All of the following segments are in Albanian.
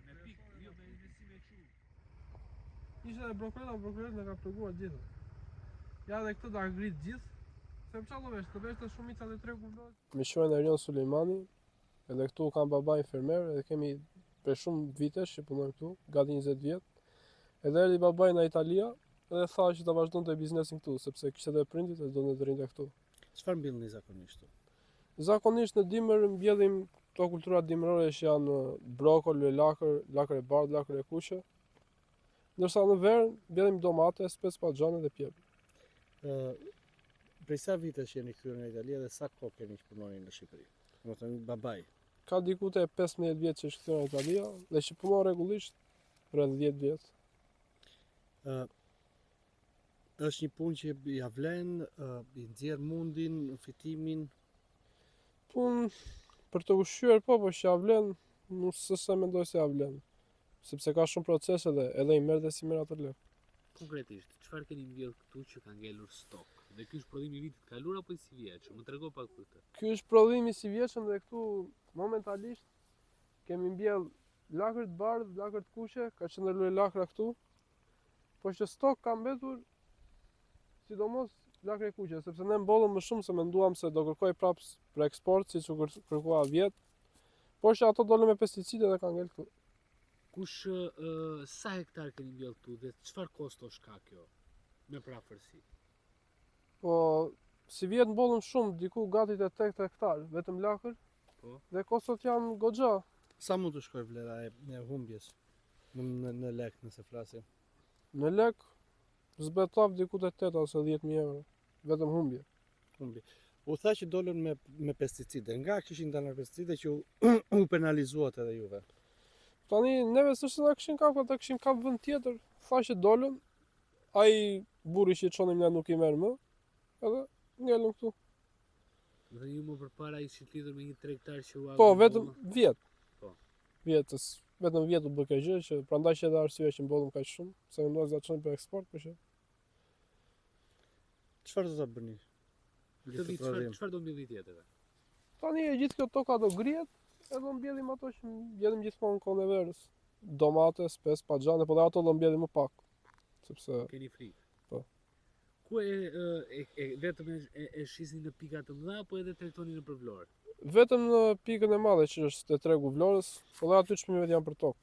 Me pikë, jo me investime kështu. Ishte dhe brokuret me ka pleguar gjithë. Ja dhe këtë da ngrit gjithë. Se më qallo vesh, të vesh të shumica dhe tregu vlojt. Me shojnë Erion Sulejmani, edhe këtu kam baba infermer, edhe kemi për shumë vitesh që punojmë këtu, gati 20 vjet. Edhe erdhi babai nga Italia, edhe tha që ta vazhdonte biznesin këtu, sepse kishte edhe prindit e donte të rinte këtu. Çfarë mbillni zakonisht këtu? Zakonisht në dimër mbjellim këto kultura dimërore që janë brokol, lakër e bardhë, lakër e kuqe. Ndërsa në verë mbjellim domate, spec patxhane dhe pjepë. Prej sa vitesh jeni kthyer nga Italia dhe sa kohë keni që punoni në Shqipëri? Domethënë babai. Ka diku te 15 vjet që është kthyer nga Italia dhe që punon rregullisht rreth 10 vjet. Është një punë që ja vlen, i nxjerr mundin, fitimin. Punë për të ushqyer po që ja vlen, nuk se mendoj se ja vlen. Sepse ka shumë procese dhe edhe i merr dhe si merr atë lek. Konkretisht, çfarë keni mbjell këtu që ka ngelur stok? Dhe ky është prodhimi i vitit kaluar apo i si vjetshëm? Më trego pak për këtë. Ky është prodhimi i si vjetshëm dhe këtu momentalisht kemi mbjell lakër të bardhë, lakër të kuqe, ka qëndruar lakra këtu. Po që stok ka mbetur sidomos lakre kuqe, sepse ne mbollëm më shumë se menduam se do kërkoj prapë për eksport, siç u kërkua vjet. Por që ato dolën me pesticide dhe ka ngel këtu. Kush sa hektar keni mbjell këtu dhe çfarë kostosh ka kjo me prafërsi? Po si vjet mbollëm shumë, diku gati te 8 hektar, vetëm lakër. Po. Dhe kostot janë goxha. Sa mund të shkoj vlera e humbjes në lek nëse flasim? Në lek zbetov diku te 8 ose 10.000 euro, vetëm humbje. U tha që dolën me pesticide. Nga kishin dalë me pesticide që u penalizuat edhe juve? Tani neve s'është se na kishin kapur, ata kishin kap vend tjetër, tha që dolën. Ai burri që çonim ne nuk i merr më. Edhe ngelën këtu. Dhe ju më përpara ishit lidhur me një tregtar që u Po, vetëm vjet. Po. Vjetës, vetëm vjet u bë kjo gjë që prandaj që edhe arsye që mbollëm kaq shumë, se mendoj se çon për eksport, por që. Çfarë do ta bëni? Këtë vit çfarë do mbjelli tjetër? Tani e gjithë kjo toka do grihet, edhe do mbjellim ato që mbjellim gjithmonë kohën e verës. Domate, spes, patxhane, po dhe ato do mbjellim më pak. Sepse keni frikë. Po. Ku vetëm e shisni në pika të mëdha apo edhe tregtoni në përvlorë? Vetëm në pikën e madhe që është te tregu Vlorës, po dhe aty çmimet janë për tokë.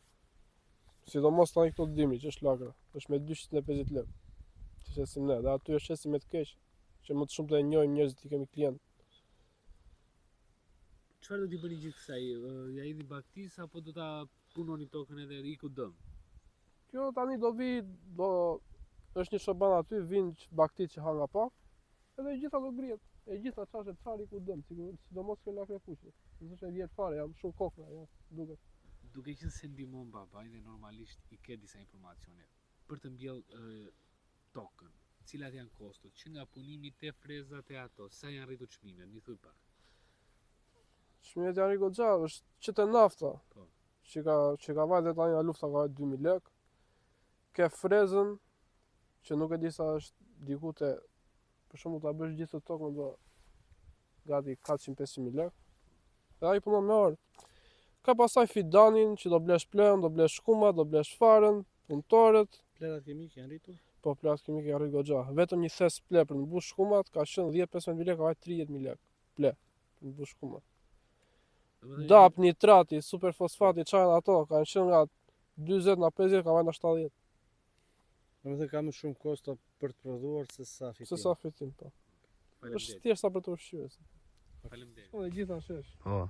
Sidomos tani këto dimri që është lakra, është me 250 lekë. Që shesim ne, dhe aty është shesim me të keq, që më të shumë të e njohim njerëzit i kemi klient. Çfarë do t'i bëni gjithë kësaj? Ja idhi baktis apo do ta punoni tokën edhe iku dëm? Kjo tani është një çoban aty, vinë baktit që ha nga pak, edhe gjitha do grihet. E gjitha çashë çari ku dëm, sidomos kjo lakre kuqe. S'është e vjet fare, janë shumë kokra, ja, duket. Duke qenë se ndihmon babai dhe normalisht i ke disa informacione për të mbjell tokën, cilat janë kostot, që nga punimi te frezat e ato, sa janë rritur çmimet, mi thuj pak. Çmimet janë goxha, është që te nafta. Po. Që ka vajtë tani nga lufta ka 2000 lekë. Ke frezën, që nuk e di sa është diku te, për shembull ta bësh gjithë të tokën do gati 400-500.000 lekë. Dhe ai punon me orë. Ka pasaj fidanin që do blesh plen, do blesh shkuma, do blesh farën, punëtorët. Plerat kimike janë rritur? Po, plerat kimike janë rritur goxha. Vetëm një thes ple për të mbush shkumat ka qenë 10-15.000 lekë, ka vajtë 30.000 lekë. Ple për të mbush shkumat. DAP, nitrati, superfosfati, çajnë ato, kanë qenë nga 40 na 50, ka vajtë nga 70. Domethënë ka më shumë kosto për të prodhuar se sa fitim. Se sa fitim, po. Është thjesht sa për të ushqyer. Faleminderit. Po, dhe gjitha shesh. Po.